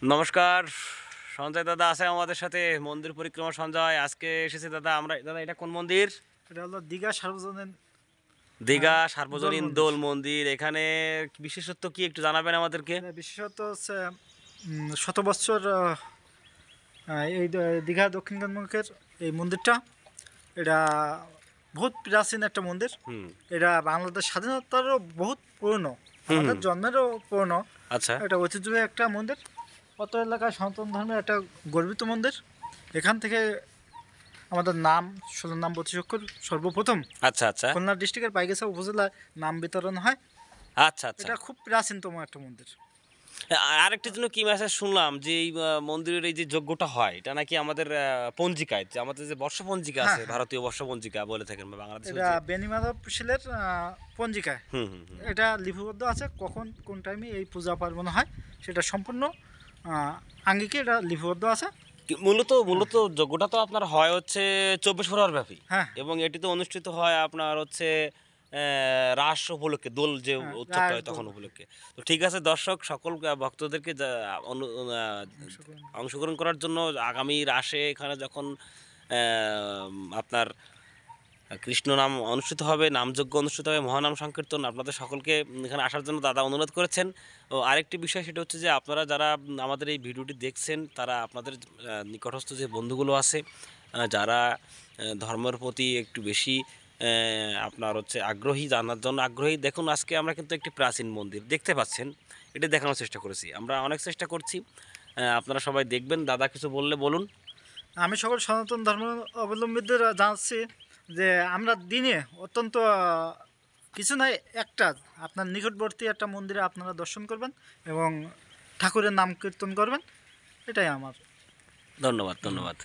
নমস্কার, সঞ্জয় দাদা আছে আমাদের সাথে। মন্দির পরিক্রমা সঞ্জয় আজকে এসেছে দাদা। আমরা দাদা, এটা কোন মন্দির? এটা হলো দীঘা সার্বজনীন দীঘা দোল সার্বজনীন মন্দির। দোল মন্দির। এখানে বিশেষত্ব কি একটু জানাবেন আমাদেরকে? এটা বিশেষত হচ্ছে শত বৎসর এই দীঘা দক্ষিণগণমুখের এই মন্দিরটা, এটা বহুত প্রাচীন একটা মন্দির। হুম এটা বাংলাদেশ স্বাধীনতারও বহুত পুরনো, হুম আমাদের হুম। জন্মেরও পুরনো। আচ্ছা। এটা ঐতিহ্যবাহী একটা মন্দির, অত এলাকায় সনাতন ধর্মের একটা গর্বিত মন্দির। এখান থেকে আমাদের নাম, ষোলো নাম প্রতিষ্ঠা সর্বপ্রথম আচ্ছা আচ্ছা খুলনা ডিস্ট্রিক্টের পাইগাছা উপজেলায় নাম বিতরণ হয়। আচ্ছা আচ্ছা। এটা খুব প্রাচীনতম একটা মন্দির। আরেকটি জন্য কি মেসেজ শুনলাম যে এই মন্দিরের এই যে যজ্ঞটা হয়, এটা নাকি আমাদের পঞ্জিকায়, যে আমাদের যে বর্ষপঞ্জিকা হ্যাঁ আছে, হ্যাঁ, ভারতীয় বর্ষপঞ্জিকা বলে থাকেন বা বাংলাদেশের এটা যে। বেনিমাধব শীলের পঞ্জিকায় হুম হুম হুম। এটা লিপিবদ্ধ আছে, কখন কোন টাইমে এই পূজা পার্বণ হয় সেটা সম্পূর্ণ আঙ্গিকে এটা লিপিবদ্ধ আছে। মূলত হ্যাঁ মূলত যজ্ঞটা তো আপনার হয় হচ্ছে 24 ফেব্রুয়ারি ব্যাপী, হ্যাঁ এবং এটি তো অনুষ্ঠিত হয় আপনার হচ্ছে রাস উপলক্ষে, দোল যে হ্যাঁ, উৎসবটা রাস হয় তখন দোল উপলক্ষে। তো ঠিক আছে দর্শক, সকল ভক্তদেরকে অংশগ্রহণ। অংশগ্রহণ করার জন্য আগামী রাসে এখানে যখন আপনার কৃষ্ণ নাম অনুষ্ঠিত হবে, নামযজ্ঞ অনুষ্ঠিত হবে, মহানাম সংকীর্তন, আপনাদের সকলকে এখানে আসার জন্য দাদা অনুরোধ করেছেন। ও আরেকটি বিষয়, সেটা হচ্ছে যে আপনারা যারা আমাদের এই ভিডিওটি দেখছেন, তারা আপনাদের নিকটস্থ যে বন্ধুগুলো আছে, যারা ধর্মের প্রতি একটু বেশি আপনার হচ্ছে আগ্রহী, জানার জন্য আগ্রহী, দেখুন আজকে আমরা কিন্তু একটি প্রাচীন মন্দির দেখতে পাচ্ছেন, এটা দেখানোর চেষ্টা করেছি। আমরা অনেক চেষ্টা করছি, আপনারা সবাই দেখবেন। দাদা কিছু বললে বলুন। আমি সকল সনাতন ধর্ম অবলম্বীদের জানাচ্ছি যে আমরা দিনে অত্যন্ত কিছু নয়, একটা আপনার নিকটবর্তী একটা মন্দিরে আপনারা দর্শন করবেন এবং ঠাকুরের নাম কীর্তন করবেন, এটাই আমার ধন্যবাদ ধন্যবাদ। ধন্যবাদ।